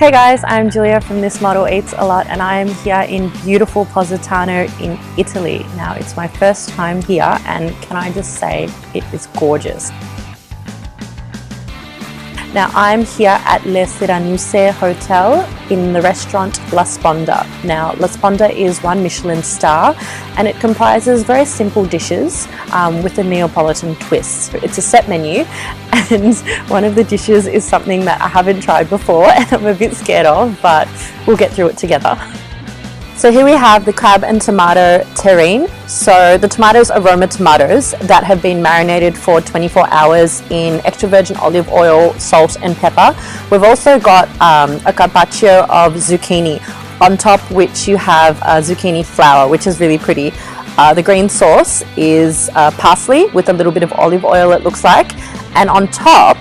Hey guys, I'm Julia from This Model Eats A Lot and I am here in beautiful Positano in Italy. Now it's my first time here and can I just say it is gorgeous. Now I'm here at Le Sirenuse Hotel in the restaurant La Sponda. Now La Sponda is one Michelin star and it comprises very simple dishes with a Neapolitan twist. It's a set menu and one of the dishes is something that I haven't tried before and I'm a bit scared of, but we'll get through it together. So here we have the crab and tomato terrine. So the tomatoes are Roma tomatoes that have been marinated for 24 hours in extra virgin olive oil, salt and pepper. We've also got a carpaccio of zucchini on top, which you have zucchini flour, which is really pretty. The green sauce is parsley with a little bit of olive oil, it looks like. And on top,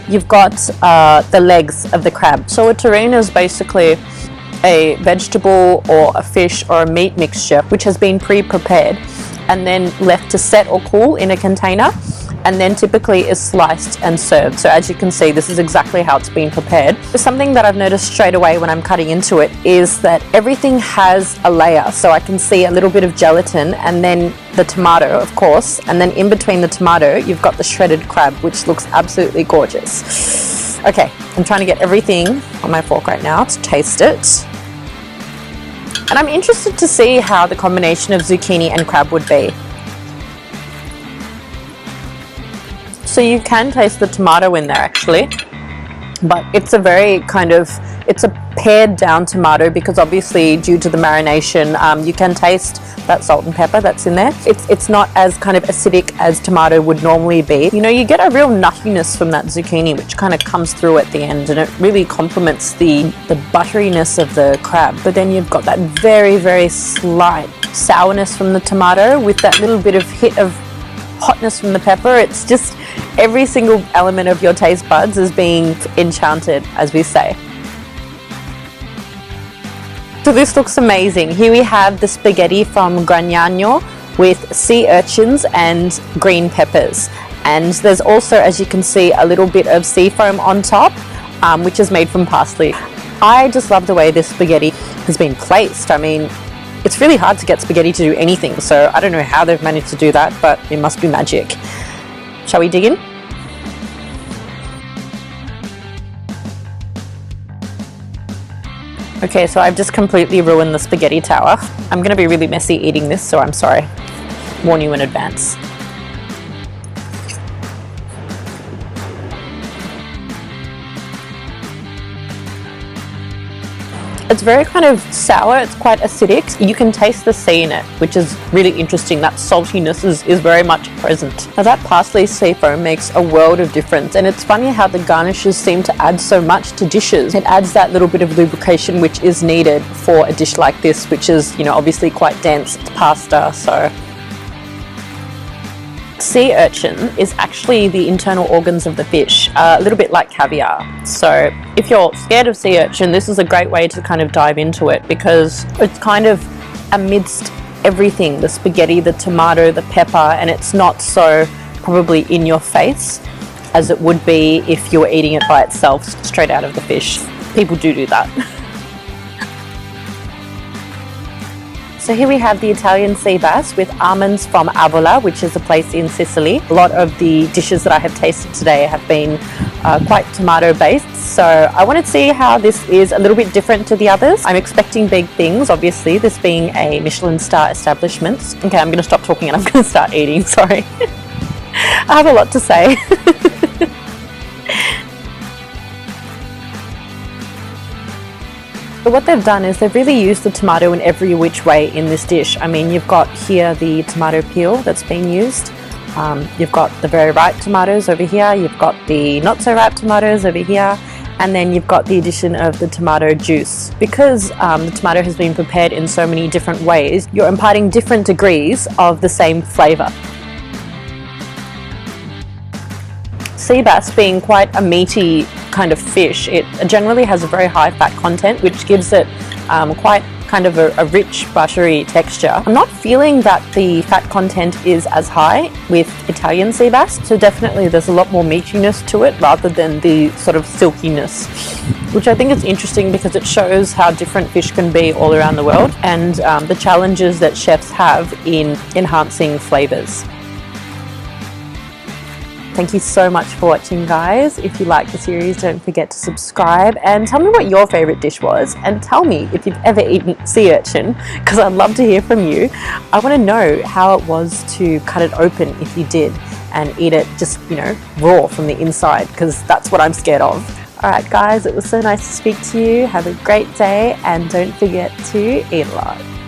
you've got the legs of the crab. So a terrine is basically a vegetable or a fish or a meat mixture which has been pre-prepared and then left to set or cool in a container and then typically is sliced and served. So as you can see, this is exactly how it's been prepared. Something that I've noticed straight away when I'm cutting into it is that everything has a layer. So I can see a little bit of gelatin and then the tomato, of course, and then in between the tomato you've got the shredded crab, which looks absolutely gorgeous. Okay, I'm trying to get everything on my fork right now to taste it. And I'm interested to see how the combination of zucchini and crab would be. So you can taste the tomato in there actually, but it's a very it's a pared down tomato because obviously due to the marination, you can taste that salt and pepper that's in there. It's not as kind of acidic as tomato would normally be. You know, you get a real nuttiness from that zucchini which kind of comes through at the end and it really complements the butteriness of the crab. But then you've got that very, very slight sourness from the tomato with that little bit of hit of hotness from the pepper. It's just every single element of your taste buds is being enchanted, as we say. So this looks amazing. Here we have the spaghetti from Gragnano with sea urchins and green peppers. And there's also, as you can see, a little bit of sea foam on top, which is made from parsley. I just love the way this spaghetti has been placed. I mean, it's really hard to get spaghetti to do anything, so I don't know how they've managed to do that, but it must be magic. Shall we dig in? Okay, so I've just completely ruined the spaghetti tower. I'm going to be really messy eating this, so I'm sorry. Warn you in advance. It's very kind of sour, it's quite acidic. You can taste the sea in it, which is really interesting. That saltiness is very much present. Now that parsley sea foam makes a world of difference, and it's funny how the garnishes seem to add so much to dishes. It adds that little bit of lubrication which is needed for a dish like this, which is, you know, obviously quite dense. It's pasta, so. Sea urchin is actually the internal organs of the fish, a little bit like caviar. So if you're scared of sea urchin, this is a great way to kind of dive into it because it's kind of amidst everything, the spaghetti, the tomato, the pepper, and it's not so probably in your face as it would be if you were eating it by itself straight out of the fish. People do that. So here we have the Italian sea bass with almonds from Avola, which is a place in Sicily. A lot of the dishes that I have tasted today have been quite tomato based. So I wanted to see how this is a little bit different to the others. I'm expecting big things, obviously, this being a Michelin star establishment. Okay, I'm going to stop talking and I'm going to start eating, sorry. I have a lot to say. But what they've done is they've really used the tomato in every which way in this dish. I mean, you've got here the tomato peel that's been used. You've got the very ripe tomatoes over here. You've got the not so ripe tomatoes over here. And then you've got the addition of the tomato juice. Because the tomato has been prepared in so many different ways, you're imparting different degrees of the same flavour. Sea bass being quite a meaty kind of fish, it generally has a very high fat content which gives it quite kind of a rich buttery texture. I'm not feeling that the fat content is as high with Italian sea bass, so definitely there's a lot more meatiness to it rather than the sort of silkiness which I think is interesting because it shows how different fish can be all around the world, and the challenges that chefs have in enhancing flavors. Thank you so much for watching, guys. If you like the series, don't forget to subscribe and tell me what your favorite dish was, and tell me if you've ever eaten sea urchin, because I'd love to hear from you. I want to know how it was to cut it open if you did, and eat it just, you know, raw from the inside, because that's what I'm scared of. Alright guys, it was so nice to speak to you. Have a great day, and don't forget to eat a lot.